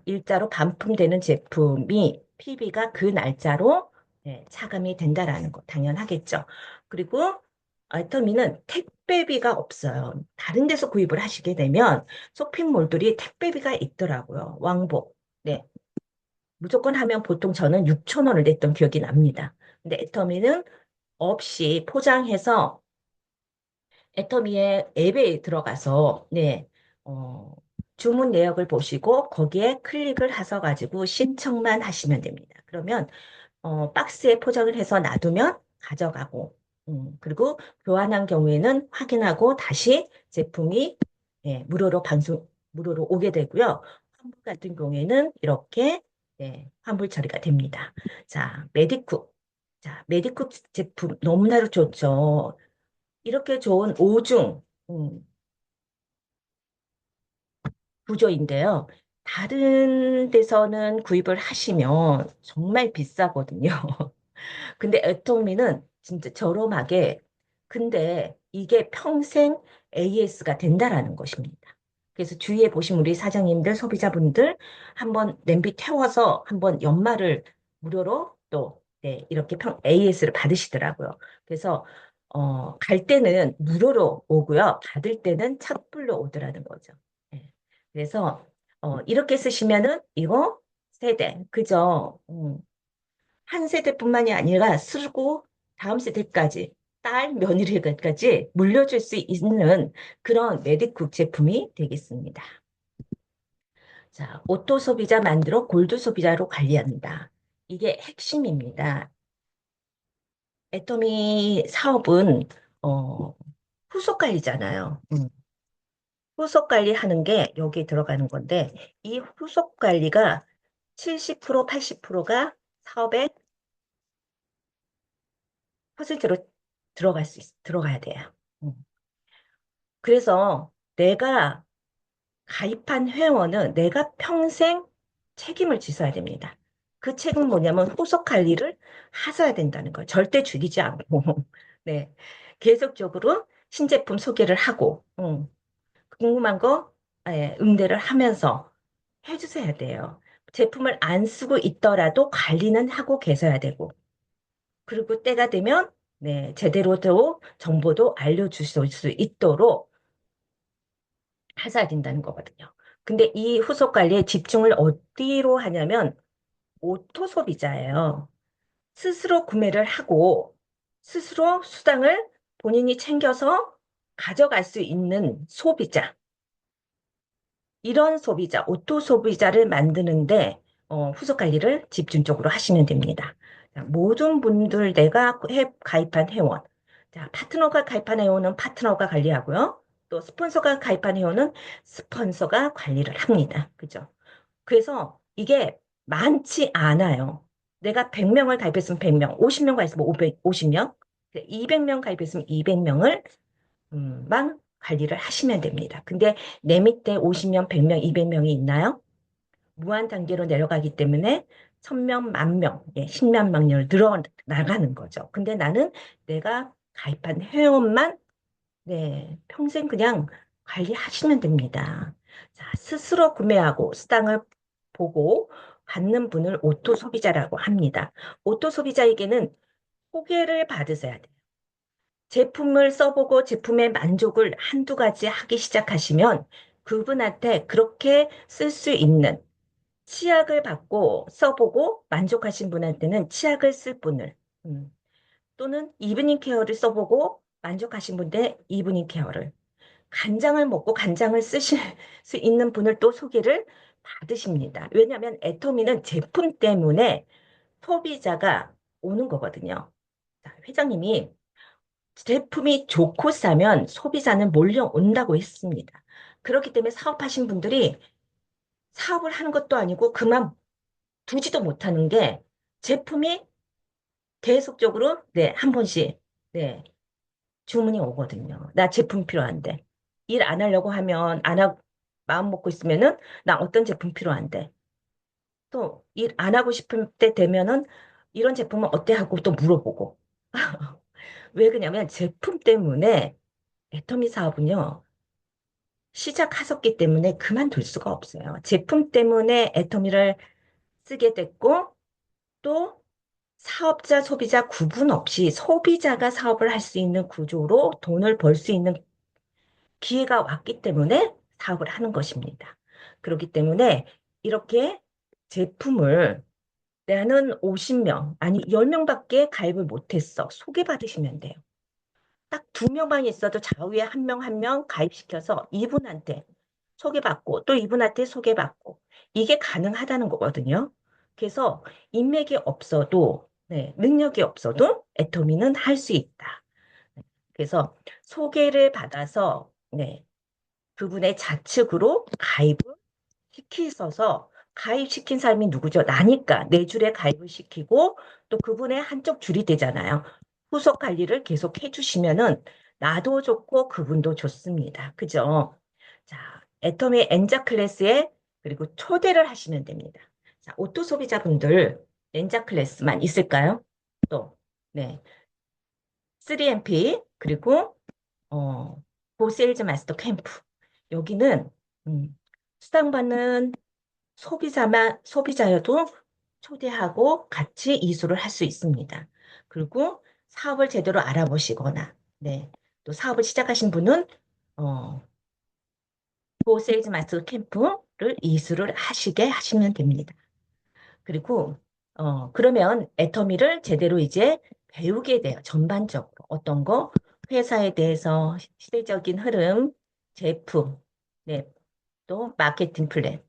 일자로 반품되는 제품이 PB가 그 날짜로 네, 차감이 된다라는 거 당연하겠죠. 그리고 알터미는 택배비가 없어요. 다른 데서 구입을 하시게 되면 쇼핑몰들이 택배비가 있더라고요. 왕복. 네. 무조건 하면 보통 저는 6천 원을 냈던 기억이 납니다. 근데 애터미는 없이 포장해서 애터미의 앱에 들어가서 네, 어, 주문 내역을 보시고 거기에 클릭을 하셔 가지고 신청만 하시면 됩니다. 그러면 박스에 포장을 해서 놔두면 가져가고 그리고 교환한 경우에는 확인하고 다시 제품이 예, 무료로 오게 되고요. 환불 같은 경우에는 이렇게 예, 환불 처리가 됩니다. 자, 메디쿡. 자, 메디쿡 제품 너무나도 좋죠. 이렇게 좋은 오중 구조인데요. 다른 데서는 구입을 하시면 정말 비싸거든요. 근데 애터미는 진짜 저렴하게, 근데 이게 평생 AS가 된다라는 것입니다. 그래서 주위에 보신 우리 사장님들, 소비자분들 한번 냄비 태워서 한번 연말을 무료로 또 네, 이렇게 AS를 받으시더라고요. 그래서 갈 때는 무료로 오고요. 받을 때는 착불로 오더라는 거죠. 네. 그래서 이렇게 쓰시면은 이거 세대, 그죠? 한 세대뿐만이 아니라 쓰고 다음 세대까지 딸 며느리까지 물려줄 수 있는 그런 메디쿡 제품이 되겠습니다. 자, 오토 소비자 만들어 골드 소비자로 관리한다. 이게 핵심입니다. 애터미 사업은 어, 후속 관리잖아요. 후속 관리하는 게 여기 들어가는 건데 이 후속 관리가 70%, 80%가 사업의 퍼센트로 들어가야 돼요. 음. 그래서 내가 가입한 회원은 내가 평생 책임을 지어야 됩니다. 그 책임은 뭐냐면 후속 관리를 하셔야 된다는 거예요. 절대 죽이지 않고. 네. 계속적으로 신제품 소개를 하고, 궁금한 거, 예, 응대를 하면서 해주셔야 돼요. 제품을 안 쓰고 있더라도 관리는 하고 계셔야 되고, 그리고 때가 되면, 네, 제대로도 정보도 알려주실 수 있도록 하셔야 된다는 거거든요. 근데 이 후속 관리에 집중을 어디로 하냐면 오토 소비자예요. 스스로 구매를 하고 스스로 수당을 본인이 챙겨서 가져갈 수 있는 소비자. 이런 소비자, 오토 소비자를 만드는데 후속 관리를 집중적으로 하시면 됩니다. 자, 모든 분들 내가 가입한 회원, 자, 파트너가 가입한 회원은 파트너가 관리하고요. 또 스폰서가 가입한 회원은 스폰서가 관리를 합니다. 그죠? 그래서 이게 많지 않아요. 내가 100명을 가입했으면 100명, 50명 가입했으면 550명, 200명 가입했으면 200명을 만 관리를 하시면 됩니다. 근데 내 밑에 50명, 100명, 200명이 있나요? 무한 단계로 내려가기 때문에 1000명, 10,000명, 예, 10만 명을 늘어나가는 거죠. 근데 나는 내가 가입한 회원만 네, 평생 그냥 관리하시면 됩니다. 자, 스스로 구매하고 수당을 보고 받는 분을 오토 소비자라고 합니다. 오토 소비자에게는 소개를 받으셔야 돼요. 제품을 써보고 제품의 만족을 한두 가지 하기 시작하시면 그분한테 그렇게 쓸 수 있는 치약을 받고 써보고 만족하신 분한테는 치약을 쓸 분을 또는 이브닝 케어를 써보고 만족하신 분한테 이브닝 케어를 간장을 먹고 간장을 쓰실 수 있는 분을 또 소개를 받으십니다. 왜냐하면 애터미는 제품 때문에 소비자가 오는 거거든요. 자, 회장님이 제품이 좋고 싸면 소비자는 몰려온다고 했습니다. 그렇기 때문에 사업하신 분들이 사업을 하는 것도 아니고 그만 두지도 못하는 게 제품이 계속적으로 네, 한 번씩 네, 주문이 오거든요. 나 제품 필요한데. 일 안 하려고 하면 안 하고 마음 먹고 있으면은 나 어떤 제품 필요한데. 또 일 안 하고 싶을 때 되면은 이런 제품은 어때 하고 또 물어보고. 왜 그러냐면 제품 때문에 애터미 사업은요. 시작하셨기 때문에 그만둘 수가 없어요. 제품 때문에 애터미를 쓰게 됐고 또 사업자, 소비자 구분 없이 소비자가 사업을 할 수 있는 구조로 돈을 벌 수 있는 기회가 왔기 때문에 사업을 하는 것입니다. 그렇기 때문에 이렇게 제품을 나는 50명, 아니 10명밖에 가입을 못했어. 소개받으시면 돼요. 딱 두 명만 있어도 좌우에 한 명 한 명 가입시켜서 이분한테 소개받고 또 이분한테 소개받고 이게 가능하다는 거거든요. 그래서 인맥이 없어도 네, 능력이 없어도 애터미는 할 수 있다. 그래서 소개를 받아서 네, 그분의 좌측으로 가입을 시키셔서 가입시킨 사람이 누구죠? 나니까 내 줄에 가입을 시키고 또 그분의 한쪽 줄이 되잖아요. 후속 관리를 계속 해주시면은 나도 좋고 그분도 좋습니다. 그죠? 자, 애터미 엔자 클래스에 그리고 초대를 하시면 됩니다. 자, 오토 소비자분들 엔자 클래스만 있을까요? 또, 네, 3MP 그리고 고세일즈 마스터 캠프. 여기는 수당받는 소비자여도 초대하고 같이 이수를 할 수 있습니다. 그리고 사업을 제대로 알아보시거나, 네, 또 사업을 시작하신 분은 어, 고세일즈 마스터 캠프를 이수를 하시게 하시면 됩니다. 그리고 그러면 애터미를 제대로 이제 배우게 돼요. 전반적으로. 어떤 거? 회사에 대해서 시대적인 흐름, 제품, 네, 또 마케팅 플랜.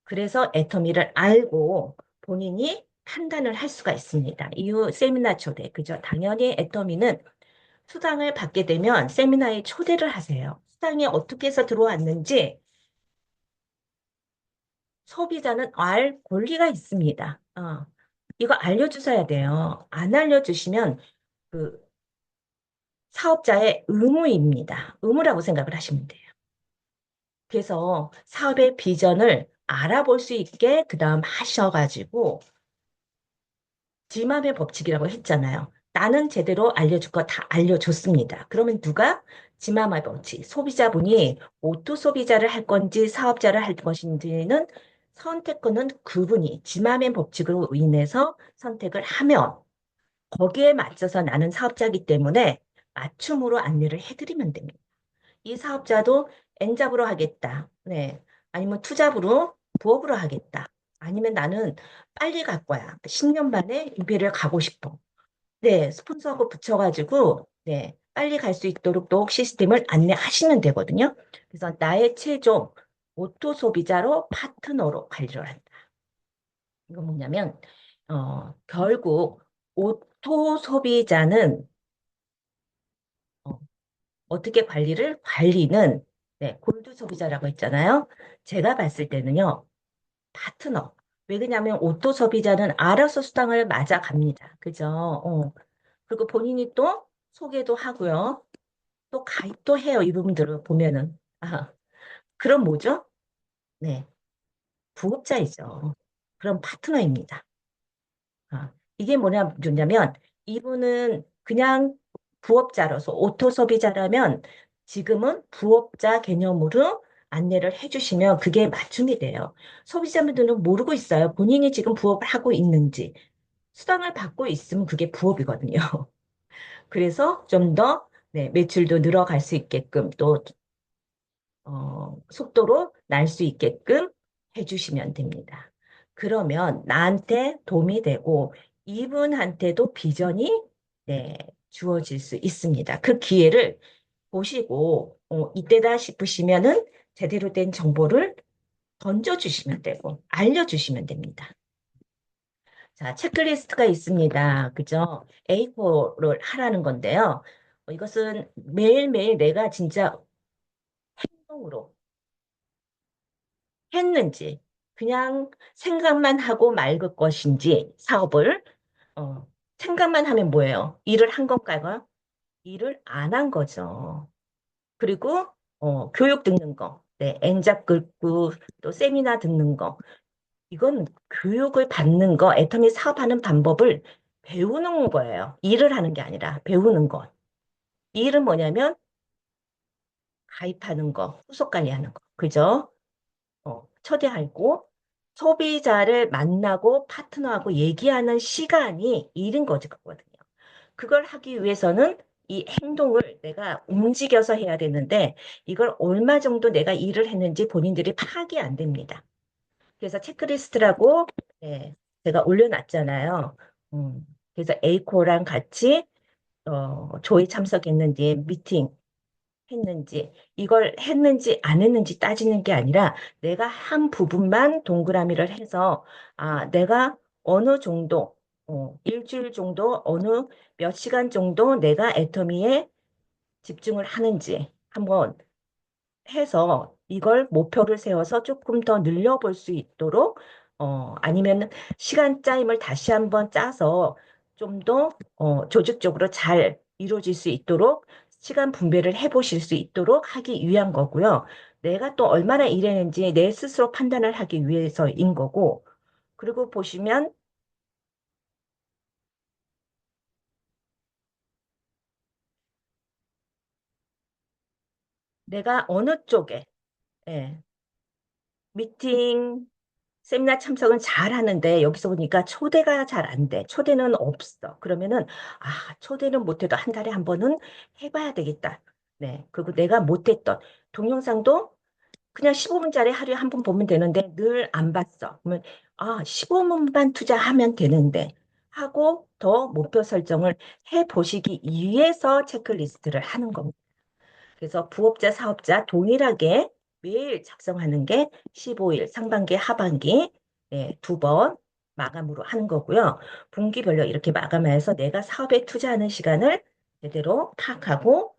그래서 애터미를 알고 본인이 판단을 할 수가 있습니다. 이후 세미나 초대. 그죠? 당연히 애터미는 수당을 받게 되면 세미나에 초대를 하세요. 수당이 어떻게 해서 들어왔는지 소비자는 알 권리가 있습니다. 이거 알려주셔야 돼요. 안 알려주시면 그 사업자의 의무입니다. 의무라고 생각을 하시면 돼요. 그래서 사업의 비전을 알아볼 수 있게 그 다음 하셔가지고 지맘의 법칙이라고 했잖아요. 나는 제대로 알려줄 거 다 알려줬습니다. 그러면 누가 지맘의 법칙, 소비자분이 오토 소비자를 할 건지 사업자를 할 것인지는 선택권은 그분이 지맘의 법칙으로 인해서 선택을 하면 거기에 맞춰서 나는 사업자이기 때문에 맞춤으로 안내를 해드리면 됩니다. 이 사업자도 N잡으로 하겠다. 네. 아니면 투잡으로 부업으로 하겠다. 아니면 나는 빨리 갈 거야. 10년 만에 유배를 가고 싶어. 네. 스폰서하고 붙여가지고 네. 빨리 갈 수 있도록 또 시스템을 안내하시면 되거든요. 그래서 나의 최종 오토 소비자로 파트너로 관리를 한다. 이건 뭐냐면 결국 오토 소비자는 어떻게 관리는 네, 골드 소비자라고 했잖아요. 제가 봤을 때는요. 파트너. 왜 그러냐면 오토 소비자는 알아서 수당을 맞아갑니다. 그죠? 그리고 본인이 또 소개도 하고요. 또 가입도 해요. 이 부분들을 보면은. 그럼 뭐죠? 네. 부업자이죠. 그럼 파트너입니다. 이게 뭐냐면 이분은 그냥 부업자로서 오토 소비자라면 지금은 부업자 개념으로 안내를 해주시면 그게 맞춤이 돼요. 소비자분들은 모르고 있어요. 본인이 지금 부업을 하고 있는지 수당을 받고 있으면 그게 부업이거든요. 그래서 좀 더 네, 매출도 늘어갈 수 있게끔 또 속도로 날 수 있게끔 해주시면 됩니다. 그러면 나한테 도움이 되고 이분한테도 비전이 네, 주어질 수 있습니다. 그 기회를 보시고, 이때다 싶으시면은 제대로 된 정보를 던져주시면 되고, 알려주시면 됩니다. 자, 체크리스트가 있습니다. 그죠? A4를 하라는 건데요. 이것은 매일매일 내가 진짜 행동으로 했는지, 그냥 생각만 하고 말 것인지, 사업을, 어, 생각만 하면 뭐예요? 일을 한 건가요? 일을 안 한 거죠. 그리고, 교육 듣는 거, 네, 엔잡 긁고, 또 세미나 듣는 거, 이건 교육을 받는 거, 애터미 사업하는 방법을 배우는 거예요. 일을 하는 게 아니라 배우는 거. 일은 뭐냐면 가입하는 거, 후속 관리하는 거. 그죠? 초대하고 소비자를 만나고 파트너하고 얘기하는 시간이 일인 거거든요. 그걸 하기 위해서는 이 행동을 내가 움직여서 해야 되는데 이걸 얼마 정도 내가 일을 했는지 본인들이 파악이 안 됩니다. 그래서 체크리스트라고 네, 제가 올려놨잖아요. 그래서 A코랑 같이 조회 참석했는지 미팅 했는지 이걸 했는지 안 했는지 따지는 게 아니라 내가 한 부분만 동그라미를 해서 내가 어느 정도 일주일 정도 어느 몇 시간 정도 내가 애터미에 집중을 하는지 한번 해서 이걸 목표를 세워서 조금 더 늘려볼 수 있도록 아니면 시간 짜임을 다시 한번 짜서 좀 더 조직적으로 잘 이루어질 수 있도록 시간 분배를 해보실 수 있도록 하기 위한 거고요. 내가 또 얼마나 일했는지 내 스스로 판단을 하기 위해서인 거고 그리고 보시면 내가 어느 쪽에 예, 미팅 세미나 참석은 잘 하는데 여기서 보니까 초대가 잘 안 돼. 초대는 없어. 그러면은 초대는 못해도 한 달에 한 번은 해봐야 되겠다. 네. 그리고 내가 못했던 동영상도 그냥 15분짜리 하루에 한 번 보면 되는데 늘 안 봤어. 그러면 15분만 투자하면 되는데 하고 더 목표 설정을 해 보시기 위해서 체크리스트를 하는 겁니다. 그래서 부업자, 사업자 동일하게 매일 작성하는 게 15일, 상반기, 하반기 네, 두 번 마감으로 하는 거고요. 분기별로 이렇게 마감해서 내가 사업에 투자하는 시간을 제대로 파악하고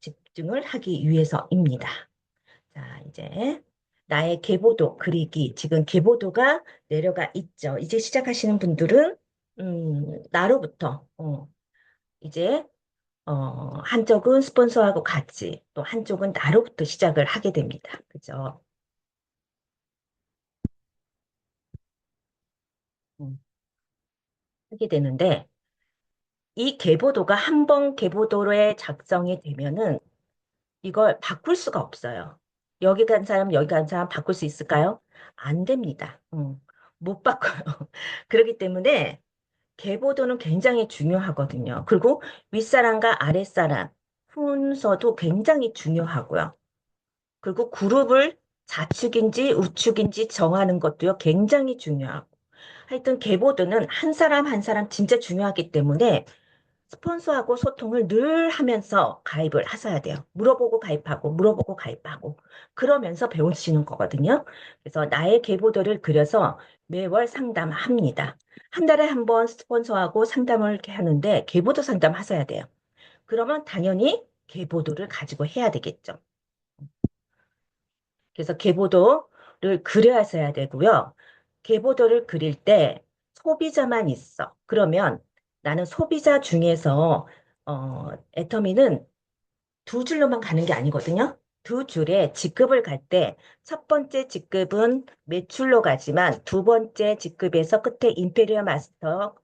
집중을 하기 위해서입니다. 자, 이제 나의 계보도 그리기. 지금 계보도가 내려가 있죠. 이제 시작하시는 분들은 나로부터 이제 한쪽은 스폰서하고 같이, 또 한쪽은 나로부터 시작을 하게 됩니다. 그죠? 음, 하게 되는데, 이 계보도가 한 번 계보도에 작성이 되면은 이걸 바꿀 수가 없어요. 여기 간 사람, 여기 간 사람 바꿀 수 있을까요? 안 됩니다. 못 바꿔요. 그렇기 때문에 계보도는 굉장히 중요하거든요. 그리고 윗사람과 아랫사람 순서도 굉장히 중요하고요. 그리고 그룹을 좌측인지 우측인지 정하는 것도요, 굉장히 중요하고. 하여튼 계보드는 한 사람 한 사람 진짜 중요하기 때문에 스폰서하고 소통을 늘 하면서 가입을 하셔야 돼요. 물어보고 가입하고, 물어보고 가입하고. 그러면서 배우시는 거거든요. 그래서 나의 계보도를 그려서 매월 상담합니다. 한 달에 한 번 스폰서하고 상담을 이렇게 하는데 계보도 상담하셔야 돼요. 그러면 당연히 계보도를 가지고 해야 되겠죠. 그래서 계보도를 그려야 되고요. 계보도를 그릴 때 소비자만 있어. 그러면 나는 소비자 중에서 애터미는 두 줄로만 가는 게 아니거든요. 두 줄에 직급을 갈 때 첫 번째 직급은 매출로 가지만 두 번째 직급에서 끝에 임페리얼 마스터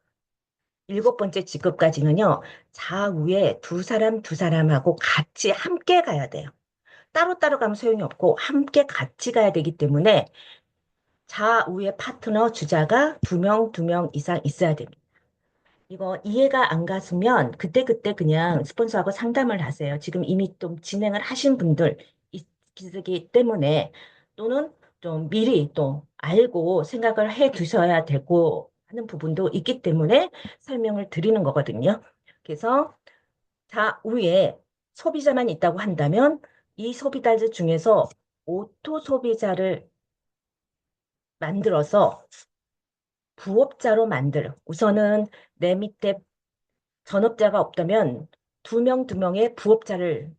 일곱 번째 직급까지는요. 좌우에 두 사람 두 사람하고 같이 함께 가야 돼요. 따로따로 가면 소용이 없고 함께 같이 가야 되기 때문에 좌우의 파트너 주자가 두 명, 두 명 이상 있어야 됩니다. 이거 이해가 안 갔으면 그때그때 그냥 스폰서하고 상담을 하세요. 지금 이미 좀 진행을 하신 분들 있기 때문에 또는 좀 미리 또 알고 생각을 해 두셔야 되고 하는 부분도 있기 때문에 설명을 드리는 거거든요. 그래서 좌우에 소비자만 있다고 한다면 이 소비자들 중에서 오토 소비자를 만들어서 부업자로 만들. 우선은 내 밑에 전업자가 없다면 두 명, 두 명의 부업자를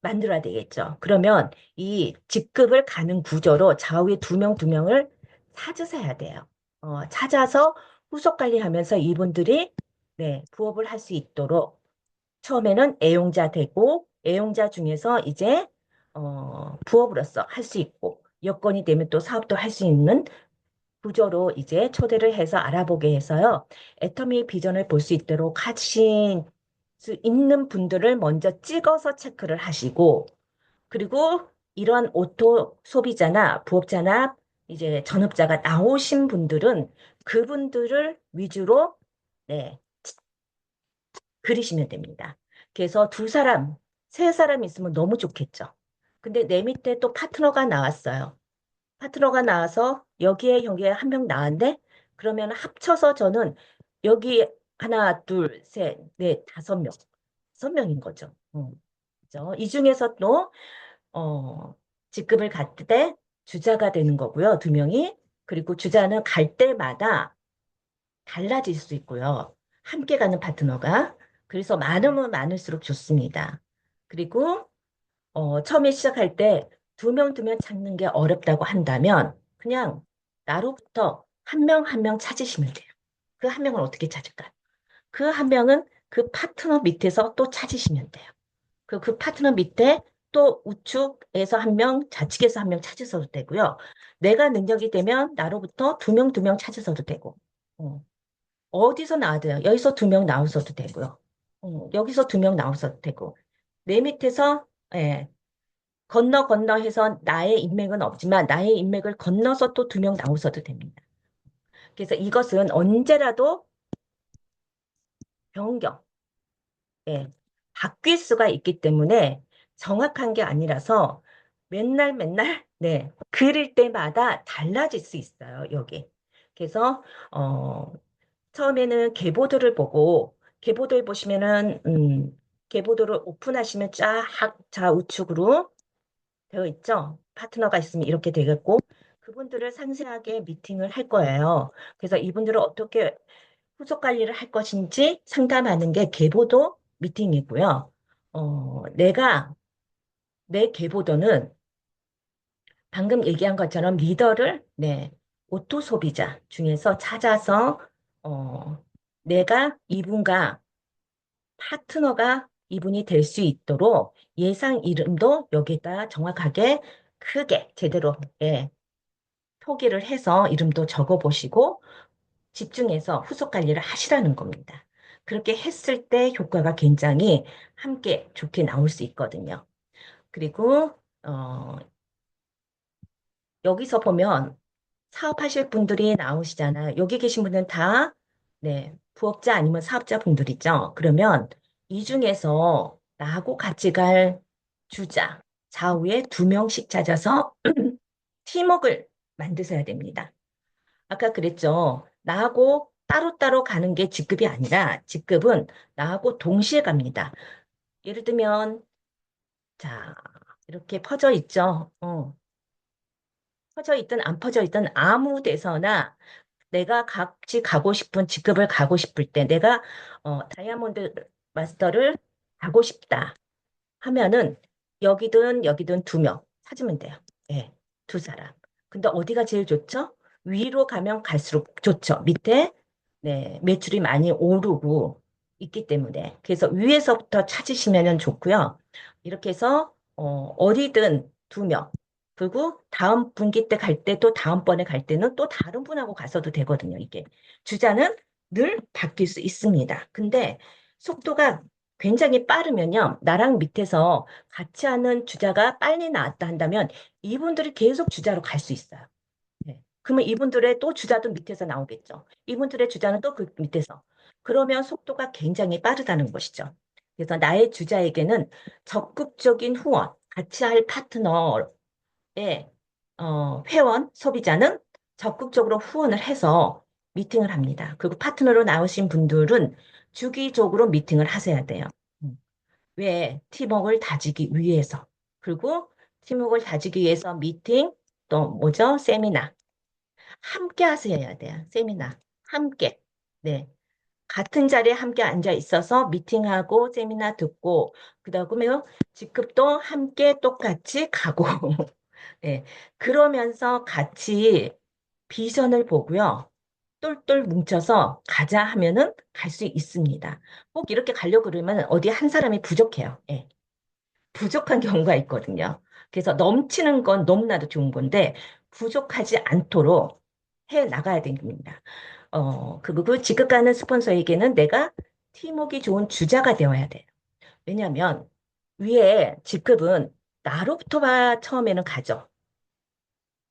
만들어야 되겠죠. 그러면 이 직급을 가는 구조로 좌우에 두 명, 두 명을 찾으셔야 돼요. 찾아서 후속 관리하면서 이분들이 네, 부업을 할 수 있도록 처음에는 애용자 되고 애용자 중에서 이제 부업으로서 할 수 있고 여건이 되면 또 사업도 할 수 있는 구조로 이제 초대를 해서 알아보게 해서요. 애터미 비전을 볼 수 있도록 하신 수 있는 분들을 먼저 찍어서 체크를 하시고 그리고 이런 오토 소비자나 부업자나 이제 전업자가 나오신 분들은 그분들을 위주로 네, 그리시면 됩니다. 그래서 두 사람, 세 사람 있으면 너무 좋겠죠. 근데 내 밑에 또 파트너가 나왔어요. 파트너가 나와서 여기에 한 명 나왔는데 그러면 합쳐서 저는 여기 하나, 둘, 셋, 넷, 다섯 명, 다섯 명인 거죠. 그죠? 이 중에서 또 직급을 갖을 때 주자가 되는 거고요. 두 명이. 그리고 주자는 갈 때마다 달라질 수 있고요. 함께 가는 파트너가. 그래서 많으면 많을수록 좋습니다. 그리고 처음에 시작할 때 두 명, 두 명 찾는 게 어렵다고 한다면 그냥 나로부터 한 명 한 명 찾으시면 돼요. 그 한 명을 어떻게 찾을까? 그 한 명은 그 파트너 밑에서 또 찾으시면 돼요. 그 파트너 밑에 또 우측에서 한 명, 좌측에서 한 명 찾으셔도 되고요. 내가 능력이 되면 나로부터 두 명, 두 명 찾으셔도 되고. 어, 어디서 나와도요. 여기서 두 명 나오셔도 되고요. 여기서 두 명 나오셔도 되고. 내 밑에서 예, 건너 해서 나의 인맥은 없지만 나의 인맥을 건너서 또 두 명 나오셔도 됩니다. 그래서 이것은 언제라도 변경, 예, 바뀔 수가 있기 때문에 정확한 게 아니라서 맨날 네, 그릴 때마다 달라질 수 있어요, 여기. 그래서 처음에는 계보도를 보고 계보도를 보시면은 계보도를 오픈하시면 쫙 좌우측으로 되어 있죠. 파트너가 있으면 이렇게 되겠고 그분들을 상세하게 미팅을 할 거예요. 그래서 이분들을 어떻게 후속 관리를 할 것인지 상담하는 게 계보도 미팅이고요. 내가 내 계보도는 방금 얘기한 것처럼 리더를 네, 오토 소비자 중에서 찾아서 내가 이분과 파트너가 이분이 될 수 있도록 예상 이름도 여기다 정확하게 크게 제대로 예, 표기를 해서 이름도 적어보시고 집중해서 후속 관리를 하시라는 겁니다. 그렇게 했을 때 효과가 굉장히 함께 좋게 나올 수 있거든요. 그리고 여기서 보면 사업하실 분들이 나오시잖아요. 여기 계신 분은 다 네, 부업자 아니면 사업자 분들이죠. 그러면 이 중에서 나하고 같이 갈 주자 좌우에 두 명씩 찾아서 팀워크를 만드셔야 됩니다. 아까 그랬죠. 나하고 따로따로 가는 게 직급이 아니라 직급은 나하고 동시에 갑니다. 예를 들면 자 이렇게 퍼져 있죠. 퍼져 있든 안 퍼져 있든 아무 데서나 내가 같이 가고 싶은 직급을 가고 싶을 때 내가 다이아몬드 마스터를 가고 싶다 하면은 여기든 두 명 찾으면 돼요. 예, 두 사람. 근데 어디가 제일 좋죠? 위로 가면 갈수록 좋죠. 밑에 네, 매출이 많이 오르고 있기 때문에 그래서 위에서부터 찾으시면 좋고요. 이렇게 해서 어디든 두 명. 그리고 다음 분기 때 갈 때 또 다음번에 갈 때는 또 다른 분하고 가서도 되거든요. 이게 주자는 늘 바뀔 수 있습니다. 근데 속도가 굉장히 빠르면요. 나랑 밑에서 같이 하는 주자가 빨리 나왔다 한다면 이분들이 계속 주자로 갈 수 있어요. 네. 그러면 이분들의 또 주자도 밑에서 나오겠죠. 이분들의 주자는 또 그 밑에서. 그러면 속도가 굉장히 빠르다는 것이죠. 그래서 나의 주자에게는 적극적인 후원, 같이 할 파트너의 회원, 소비자는 적극적으로 후원을 해서 미팅을 합니다. 그리고 파트너로 나오신 분들은 주기적으로 미팅을 하셔야 돼요. 음. 왜? 팀워크를 다지기 위해서. 그리고 팀워크를 다지기 위해서 미팅, 또 뭐죠? 세미나. 함께 하셔야 돼요. 세미나. 함께. 네. 같은 자리에 함께 앉아 있어서 미팅하고 세미나 듣고, 그다음에 직급도 함께 똑같이 가고, 네. 그러면서 같이 비전을 보고요. 똘똘 뭉쳐서 가자 하면은 갈 수 있습니다. 꼭 이렇게 가려고 그러면 어디 한 사람이 부족해요. 예. 부족한 경우가 있거든요. 그래서 넘치는 건 너무나도 좋은 건데 부족하지 않도록 해 나가야 됩니다. 그리고 지급 가는 스폰서에게는 내가 팀워크가 좋은 주자가 되어야 돼요. 왜냐하면 위에 직급은 나로부터 처음에는 가죠.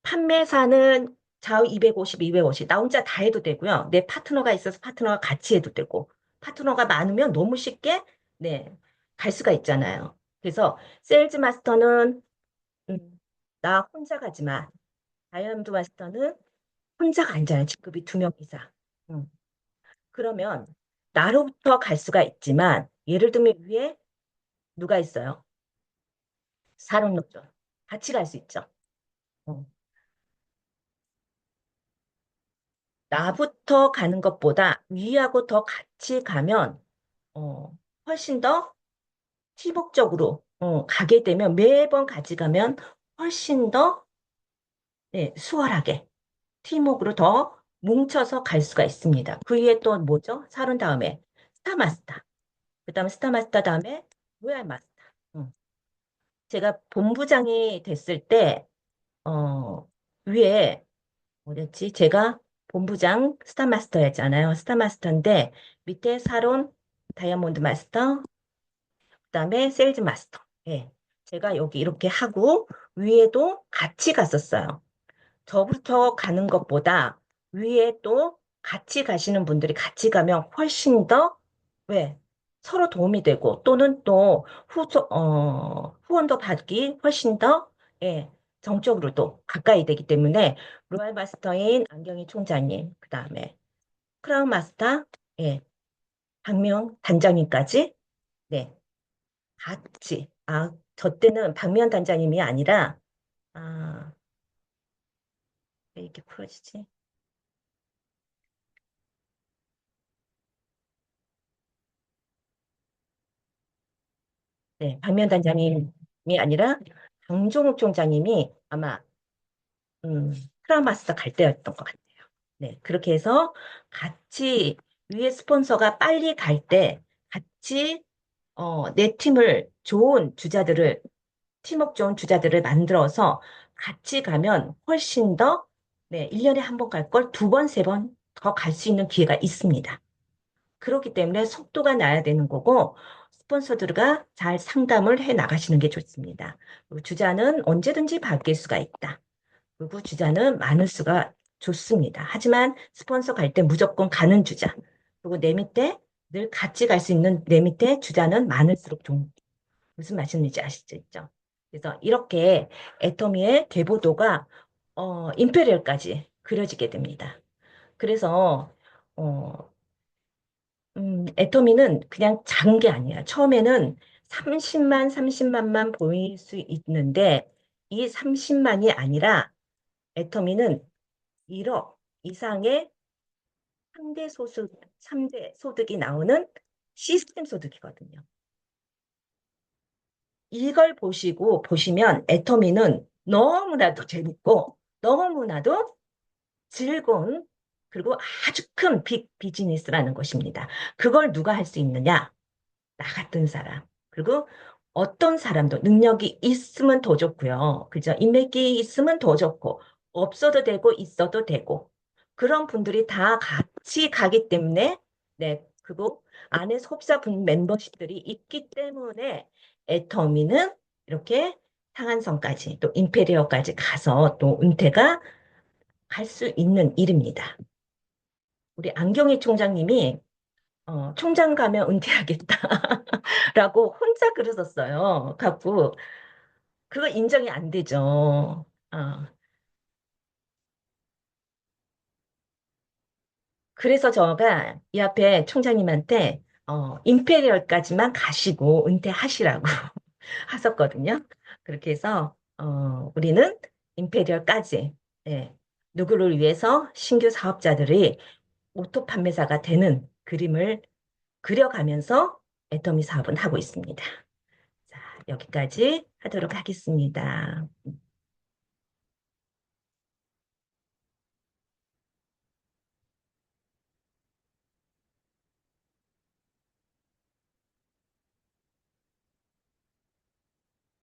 판매사는 좌우 250, 250. 나 혼자 다 해도 되고요. 내 파트너가 있어서 파트너가 같이 해도 되고. 파트너가 많으면 너무 쉽게, 네, 갈 수가 있잖아요. 그래서 세일즈 마스터는, 나 혼자 가지만, 다이아몬드 마스터는 혼자가 아니잖아요. 직급이 두 명 이상. 음. 그러면 나로부터 갈 수가 있지만, 예를 들면 위에 누가 있어요? 사롱노조. 같이 갈 수 있죠. 어. 나부터 가는 것보다 위하고 더 같이 가면 어, 훨씬 더 시복적으로 가게 되면 매번 같이 가면 훨씬 더 네, 수월하게 팀워크로 더 뭉쳐서 갈 수가 있습니다. 그 위에 또 뭐죠? 살은 다음에 스타마스터. 그다음에 스타마스터 다음에 로얄 마스터. 음. 제가 본부장이 됐을 때 위에 뭐랬지? 제가 본부장 스타마스터였잖아요. 스타마스터인데 밑에 사론 다이아몬드 마스터, 그다음에 세일즈 마스터. 예. 제가 여기 이렇게 하고 위에도 같이 갔었어요. 저부터 가는 것보다 위에 또 같이 가시는 분들이 같이 가면 훨씬 더 왜? 서로 도움이 되고 또는 또 후원도 받기 훨씬 더 예, 정적으로도 가까이 되기 때문에 로얄 마스터인 안경희 총장님, 그다음에 크라운 마스터, 예, 박명 단장님까지 네, 같이 저 때는 박미연 단장님이 아니라 아, 왜 이렇게 풀어지지? 네, 박미연 단장님이 아니라 강종욱 총장님이 아마 크라운 마스터 갈 때였던 것 같아요. 네, 그렇게 해서 같이 위에 스폰서가 빨리 갈 때 같이 내 팀을 좋은 주자들을 팀워크 좋은 주자들을 만들어서 같이 가면 훨씬 더 네, 1년에 한 번 갈 걸 두 번, 세 번 더 갈 수 있는 기회가 있습니다. 그렇기 때문에 속도가 나야 되는 거고 스폰서들과 잘 상담을 해 나가시는 게 좋습니다. 그리고 주자는 언제든지 바뀔 수가 있다. 그리고 주자는 많을 수가 좋습니다. 하지만 스폰서 갈 때 무조건 가는 주자. 그리고 내 밑에 늘 같이 갈 수 있는 내 밑에 주자는 많을수록 좋은 무슨 말씀인지 아시죠? 그래서 이렇게 애터미의 계보도가 임페리얼까지 그려지게 됩니다. 그래서 어, 애터미는 그냥 작은 게 아니야. 처음에는 30만만 보일 수 있는데 이 30만이 아니라 애터미는 1억 이상의 3대 소득, 3대 소득이 나오는 시스템 소득이거든요. 이걸 보시면 애터미는 너무나도 재밌고 너무나도 즐거운 그리고 아주 큰 빅 비즈니스라는 것입니다. 그걸 누가 할 수 있느냐? 나 같은 사람. 그리고 어떤 사람도 능력이 있으면 더 좋고요. 그죠? 인맥이 있으면 더 좋고, 없어도 되고, 있어도 되고. 그런 분들이 다 같이 가기 때문에, 네, 그리고 안에 소비자 분 멤버십들이 있기 때문에 애터미는 이렇게 상한선까지 또 임페리어까지 가서 또 은퇴가 갈 수 있는 일입니다. 우리 안경희 총장님이 총장 가면 은퇴하겠다라고 혼자 그러셨어요. 갖고 그거 인정이 안 되죠. 그래서 제가 이 앞에 총장님한테 임페리얼까지만 가시고 은퇴하시라고 하셨거든요. 그렇게 해서, 우리는 임페리얼까지, 예, 누구를 위해서 신규 사업자들이 오토 판매사가 되는 그림을 그려가면서 애터미 사업은 하고 있습니다. 자, 여기까지 하도록 하겠습니다.